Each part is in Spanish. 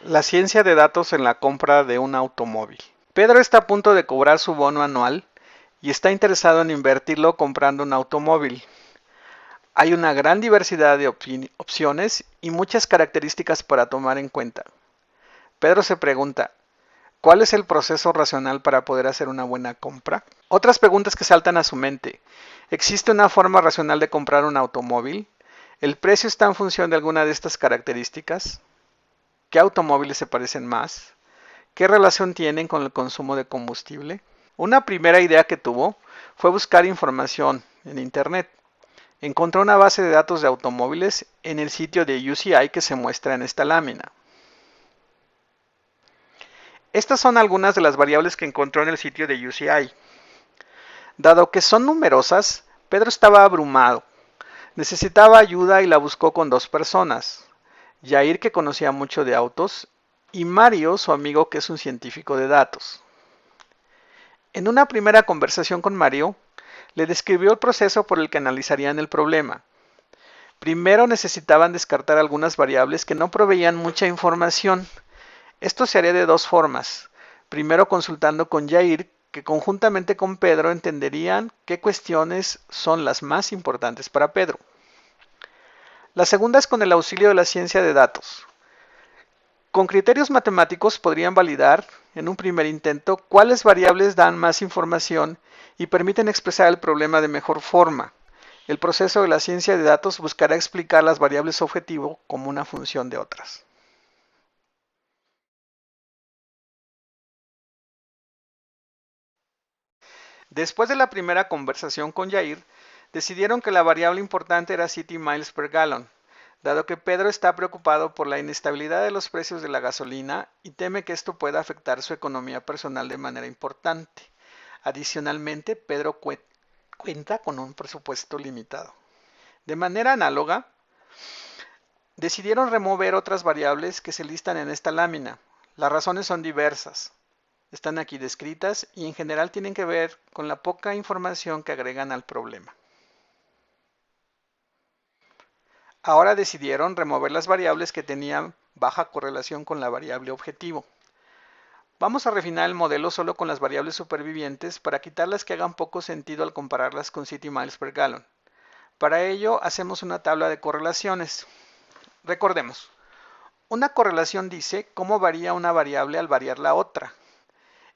La ciencia de datos en la compra de un automóvil. Pedro está a punto de cobrar su bono anual y está interesado en invertirlo comprando un automóvil. Hay una gran diversidad de opciones y muchas características para tomar en cuenta. Pedro se pregunta, ¿cuál es el proceso racional para poder hacer una buena compra? Otras preguntas que saltan a su mente. ¿Existe una forma racional de comprar un automóvil? ¿El precio está en función de alguna de estas características? ¿Qué automóviles se parecen más? ¿Qué relación tienen con el consumo de combustible? Una primera idea que tuvo fue buscar información en Internet. Encontró una base de datos de automóviles en el sitio de UCI que se muestra en esta lámina. Estas son algunas de las variables que encontró en el sitio de UCI. Dado que son numerosas, Pedro estaba abrumado. Necesitaba ayuda y la buscó con dos personas. Jair, que conocía mucho de autos, y Mario, su amigo, que es un científico de datos. En una primera conversación con Mario, le describió el proceso por el que analizarían el problema. Primero necesitaban descartar algunas variables que no proveían mucha información. Esto se haría de dos formas. Primero consultando con Jair, que conjuntamente con Pedro entenderían qué cuestiones son las más importantes para Pedro. La segunda es con el auxilio de la ciencia de datos. Con criterios matemáticos podrían validar, en un primer intento, cuáles variables dan más información y permiten expresar el problema de mejor forma. El proceso de la ciencia de datos buscará explicar las variables objetivo como una función de otras. Después de la primera conversación con Jair, decidieron que la variable importante era City Miles per Gallon, dado que Pedro está preocupado por la inestabilidad de los precios de la gasolina y teme que esto pueda afectar su economía personal de manera importante. Adicionalmente, Pedro cuenta con un presupuesto limitado. De manera análoga, decidieron remover otras variables que se listan en esta lámina. Las razones son diversas. Están aquí descritas y en general tienen que ver con la poca información que agregan al problema. Ahora decidieron remover las variables que tenían baja correlación con la variable objetivo. Vamos a refinar el modelo solo con las variables supervivientes para quitar las que hagan poco sentido al compararlas con City Miles per Gallon. Para ello hacemos una tabla de correlaciones. Recordemos, una correlación dice cómo varía una variable al variar la otra.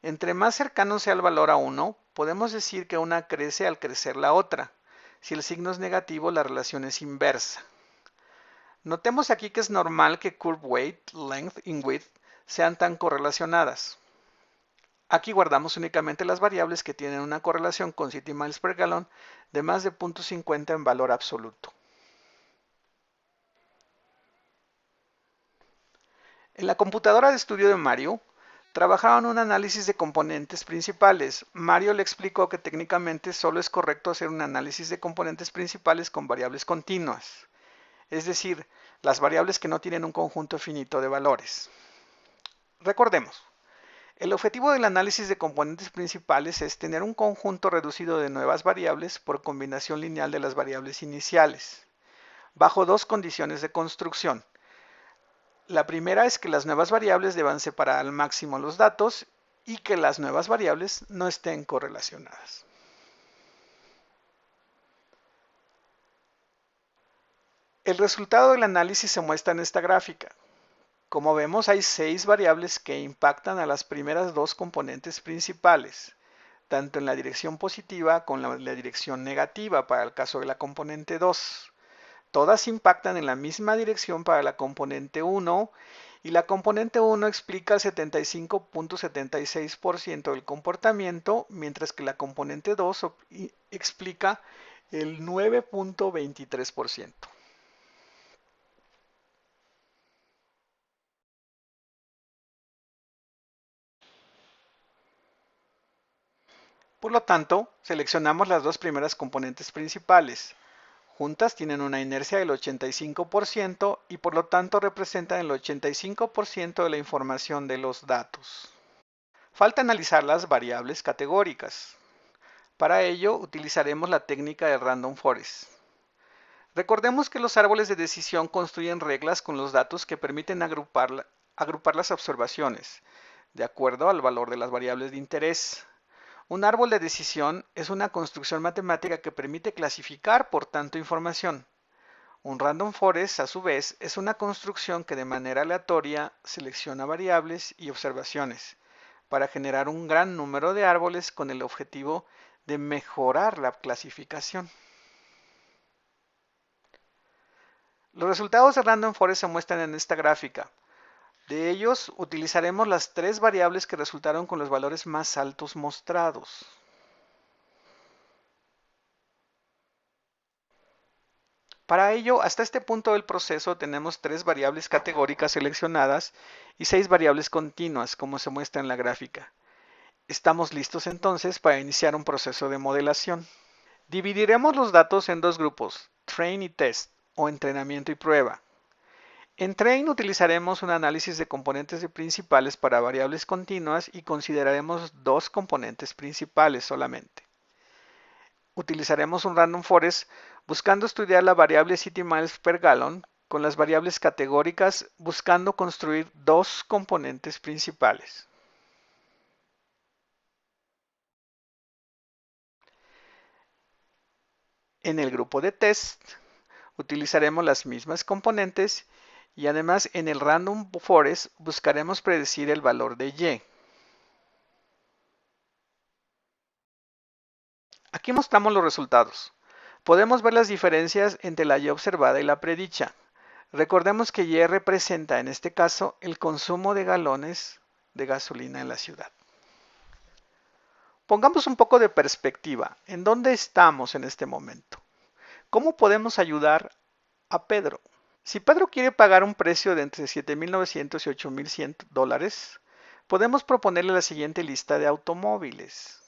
Entre más cercano sea el valor a 1, podemos decir que una crece al crecer la otra. Si el signo es negativo, la relación es inversa. Notemos aquí que es normal que curve weight, length y width sean tan correlacionadas. Aquí guardamos únicamente las variables que tienen una correlación con City Miles per Gallon de más de 0.50 en valor absoluto. En la computadora de estudio de Mario, trabajaban un análisis de componentes principales. Mario le explicó que técnicamente solo es correcto hacer un análisis de componentes principales con variables continuas, es decir, las variables que no tienen un conjunto finito de valores. Recordemos, el objetivo del análisis de componentes principales es tener un conjunto reducido de nuevas variables por combinación lineal de las variables iniciales, bajo dos condiciones de construcción. La primera es que las nuevas variables deban separar al máximo los datos y que las nuevas variables no estén correlacionadas. El resultado del análisis se muestra en esta gráfica. Como vemos, hay 6 variables que impactan a las primeras dos componentes principales, tanto en la dirección positiva como en la dirección negativa para el caso de la componente 2. Todas impactan en la misma dirección para la componente 1 y la componente 1 explica el 75.76% del comportamiento, mientras que la componente 2 explica el 9.23%. Por lo tanto, seleccionamos las dos primeras componentes principales. Juntas tienen una inercia del 85% y por lo tanto representan el 85% de la información de los datos. Falta analizar las variables categóricas. Para ello utilizaremos la técnica de Random Forest. Recordemos que los árboles de decisión construyen reglas con los datos que permiten agrupar agrupar las observaciones, de acuerdo al valor de las variables de interés. Un árbol de decisión es una construcción matemática que permite clasificar por tanto información. Un random forest, a su vez, es una construcción que de manera aleatoria selecciona variables y observaciones para generar un gran número de árboles con el objetivo de mejorar la clasificación. Los resultados de random forest se muestran en esta gráfica. De ellos, utilizaremos las tres variables que resultaron con los valores más altos mostrados. Para ello, hasta este punto del proceso tenemos tres variables categóricas seleccionadas y 6 variables continuas, como se muestra en la gráfica. Estamos listos entonces para iniciar un proceso de modelación. Dividiremos los datos en dos grupos, train y test, o entrenamiento y prueba. En train utilizaremos un análisis de componentes principales para variables continuas y consideraremos dos componentes principales solamente. Utilizaremos un random forest buscando estudiar la variable city miles per gallon con las variables categóricas buscando construir dos componentes principales. En el grupo de test utilizaremos las mismas componentes y además en el random forest buscaremos predecir el valor de y. Aquí mostramos los resultados. Podemos ver las diferencias entre la y observada y la predicha. Recordemos que y representa en este caso el consumo de galones de gasolina en la ciudad. Pongamos un poco de perspectiva. ¿En dónde estamos en este momento? ¿Cómo podemos ayudar a Pedro? Si Pedro quiere pagar un precio de entre $7,900 y $8,100, podemos proponerle la siguiente lista de automóviles.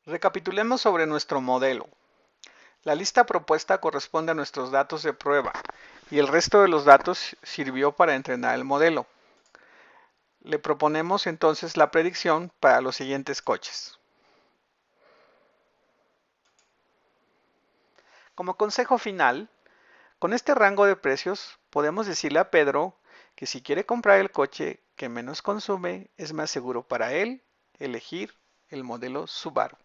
Recapitulemos sobre nuestro modelo. La lista propuesta corresponde a nuestros datos de prueba y el resto de los datos sirvió para entrenar el modelo. Le proponemos entonces la predicción para los siguientes coches. Como consejo final, con este rango de precios podemos decirle a Pedro que si quiere comprar el coche que menos consume, es más seguro para él elegir el modelo Subaru.